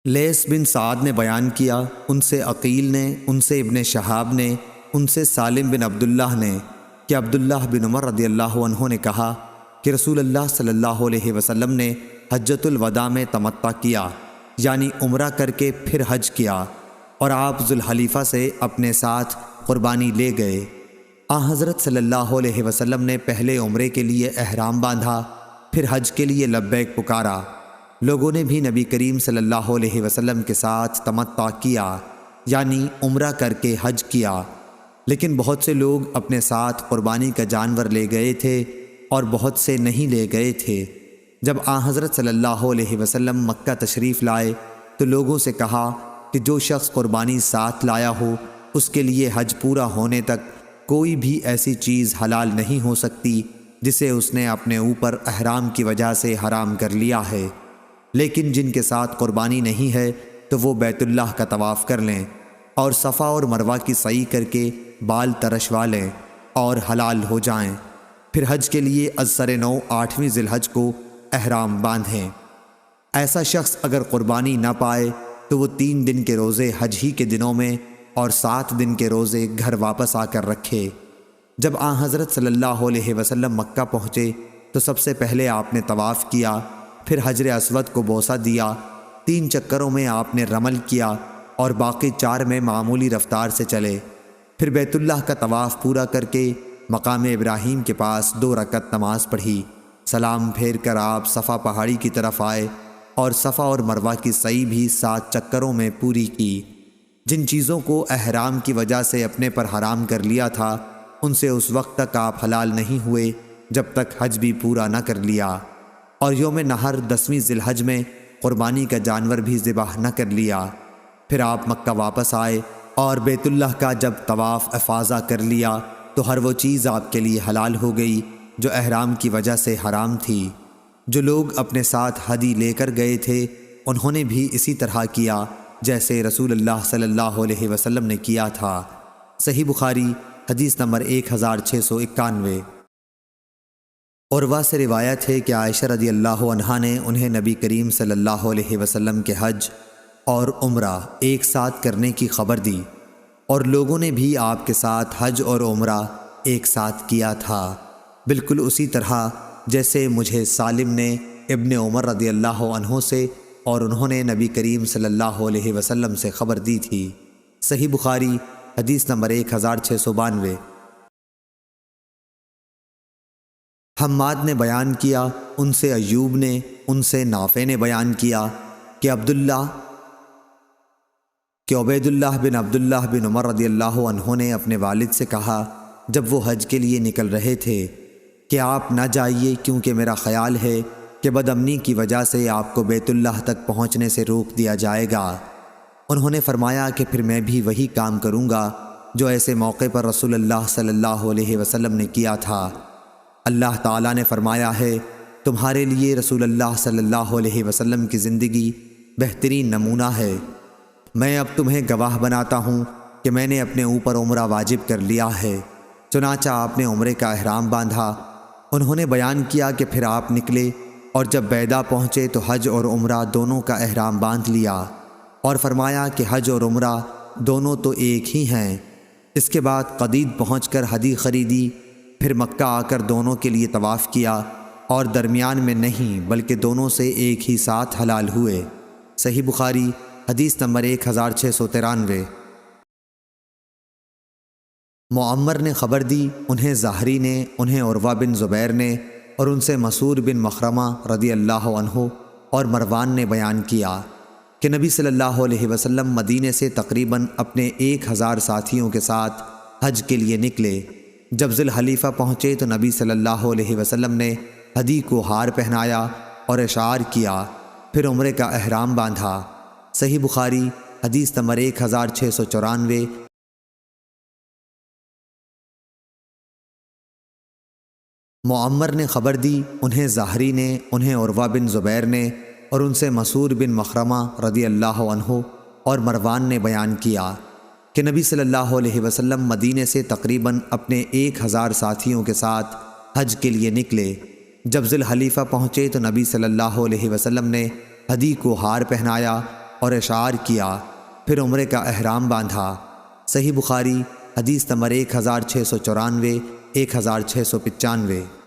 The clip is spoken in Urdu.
لیث بن سعد نے بیان کیا، ان سے عقیل نے، ان سے ابن شہاب نے، ان سے سالم بن عبداللہ نے کہ عبداللہ بن عمر رضی اللہ عنہ نے کہا کہ رسول اللہ صلی اللہ علیہ وسلم نے حجۃ الوداع میں تمتع کیا، یعنی عمرہ کر کے پھر حج کیا، اور آپ ذوالحلیفہ سے اپنے ساتھ قربانی لے گئے۔ حضرت صلی اللہ علیہ وسلم نے پہلے عمرے کے لیے احرام باندھا، پھر حج کے لیے لبیک پکارا۔ لوگوں نے بھی نبی کریم صلی اللہ علیہ وسلم کے ساتھ تمتع کیا، یعنی عمرہ کر کے حج کیا، لیکن بہت سے لوگ اپنے ساتھ قربانی کا جانور لے گئے تھے اور بہت سے نہیں لے گئے تھے۔ جب حضرت صلی اللہ علیہ وسلم مکہ تشریف لائے تو لوگوں سے کہا کہ جو شخص قربانی ساتھ لایا ہو اس کے لیے حج پورا ہونے تک کوئی بھی ایسی چیز حلال نہیں ہو سکتی جسے اس نے اپنے اوپر احرام کی وجہ سے حرام کر لیا ہے، لیکن جن کے ساتھ قربانی نہیں ہے تو وہ بیت اللہ کا طواف کر لیں اور صفا اور مروہ کی سعی کر کے بال ترشوا لیں اور حلال ہو جائیں، پھر حج کے لیے ازسر نو 8ویں ذی الحج کو احرام باندھیں۔ ایسا شخص اگر قربانی نہ پائے تو وہ 3 دن کے روزے حج ہی کے دنوں میں اور 7 دن کے روزے گھر واپس آ کر رکھے۔ جب حضرت صلی اللہ علیہ وسلم مکہ پہنچے تو سب سے پہلے آپ نے طواف کیا، پھر حجر اسود کو بوسہ دیا، 3 چکروں میں آپ نے رمل کیا اور باقی 4 میں معمولی رفتار سے چلے، پھر بیت اللہ کا طواف پورا کر کے مقام ابراہیم کے پاس 2 رکعت نماز پڑھی، سلام پھیر کر آپ صفا پہاڑی کی طرف آئے اور صفا اور مروہ کی سعی بھی 7 چکروں میں پوری کی۔ جن چیزوں کو احرام کی وجہ سے اپنے پر حرام کر لیا تھا ان سے اس وقت تک آپ حلال نہیں ہوئے جب تک حج بھی پورا نہ کر لیا، اور یوم نحر 10ویں ذی الحج میں قربانی کا جانور بھی ذبح نہ کر لیا۔ پھر آپ مکہ واپس آئے اور بیت اللہ کا جب طواف افاضہ کر لیا تو ہر وہ چیز آپ کے لیے حلال ہو گئی جو احرام کی وجہ سے حرام تھی۔ جو لوگ اپنے ساتھ ہدی لے کر گئے تھے انہوں نے بھی اسی طرح کیا جیسے رسول اللہ صلی اللہ علیہ وسلم نے کیا تھا۔ صحیح بخاری حدیث نمبر 1691۔ عروہ سے روایت ہے کہ عائشہ رضی اللہ عنہا نے انہیں نبی کریم صلی اللہ علیہ وسلم کے حج اور عمرہ ایک ساتھ کرنے کی خبر دی، اور لوگوں نے بھی آپ کے ساتھ حج اور عمرہ ایک ساتھ کیا تھا، بالکل اسی طرح جیسے مجھے سالم نے ابن عمر رضی اللہ عنہ سے اور انہوں نے نبی کریم صلی اللہ علیہ وسلم سے خبر دی تھی۔ صحیح بخاری حدیث نمبر 1692۔ حماد نے بیان کیا، ان سے ایوب نے، ان سے نافع نے بیان کیا کہ عبید اللہ بن عبداللہ بن عمر رضی اللہ عنہ نے اپنے والد سے کہا جب وہ حج کے لیے نکل رہے تھے کہ آپ نہ جائیے کیونکہ میرا خیال ہے کہ بد امنی کی وجہ سے آپ کو بیت اللہ تک پہنچنے سے روک دیا جائے گا۔ انہوں نے فرمایا کہ پھر میں بھی وہی کام کروں گا جو ایسے موقع پر رسول اللہ صلی اللہ علیہ وسلم نے کیا تھا۔ اللہ تعالیٰ نے فرمایا ہے تمہارے لیے رسول اللہ صلی اللہ علیہ وسلم کی زندگی بہترین نمونہ ہے۔ میں اب تمہیں گواہ بناتا ہوں کہ میں نے اپنے اوپر عمرہ واجب کر لیا ہے۔ چنانچہ آپ نے عمرے کا احرام باندھا۔ انہوں نے بیان کیا کہ پھر آپ نکلے اور جب بیدا پہنچے تو حج اور عمرہ دونوں کا احرام باندھ لیا، اور فرمایا کہ حج اور عمرہ دونوں تو ایک ہی ہیں۔ اس کے بعد قدید پہنچ کر ہدی خریدی، پھر مکہ آ کر دونوں کے لیے طواف کیا، اور درمیان میں نہیں بلکہ دونوں سے ایک ہی ساتھ حلال ہوئے۔ صحیح بخاری حدیث نمبر 1693۔ معمر نے خبر دی، انہیں زہری نے، انہیں عروہ بن زبیر نے، اور ان سے مسعود بن مخرمہ رضی اللہ عنہ اور مروان نے بیان کیا کہ نبی صلی اللہ علیہ وسلم مدینے سے تقریباً اپنے 1000 ساتھیوں کے ساتھ حج کے لیے نکلے۔ جب ذی الحلیفہ پہنچے تو نبی صلی اللہ علیہ وسلم نے ہدی کو ہار پہنایا اور اشعار کیا، پھر عمرے کا احرام باندھا۔ صحیح بخاری حدیث نمبر 1694۔ معمر نے خبر دی، انہیں زہری نے، انہیں عروہ بن زبیر نے، اور ان سے مسعود بن مخرمہ رضی اللہ عنہ اور مروان نے بیان کیا کہ نبی صلی اللہ علیہ وسلم مدینے سے تقریباً اپنے 1000 ساتھیوں کے ساتھ حج کے لیے نکلے۔ جب ذی الحلیفہ پہنچے تو نبی صلی اللہ علیہ وسلم نے ہدی کو ہار پہنایا اور اشعار کیا، پھر عمرے کا احرام باندھا۔ صحیح بخاری حدیث نمبر 1694 1695۔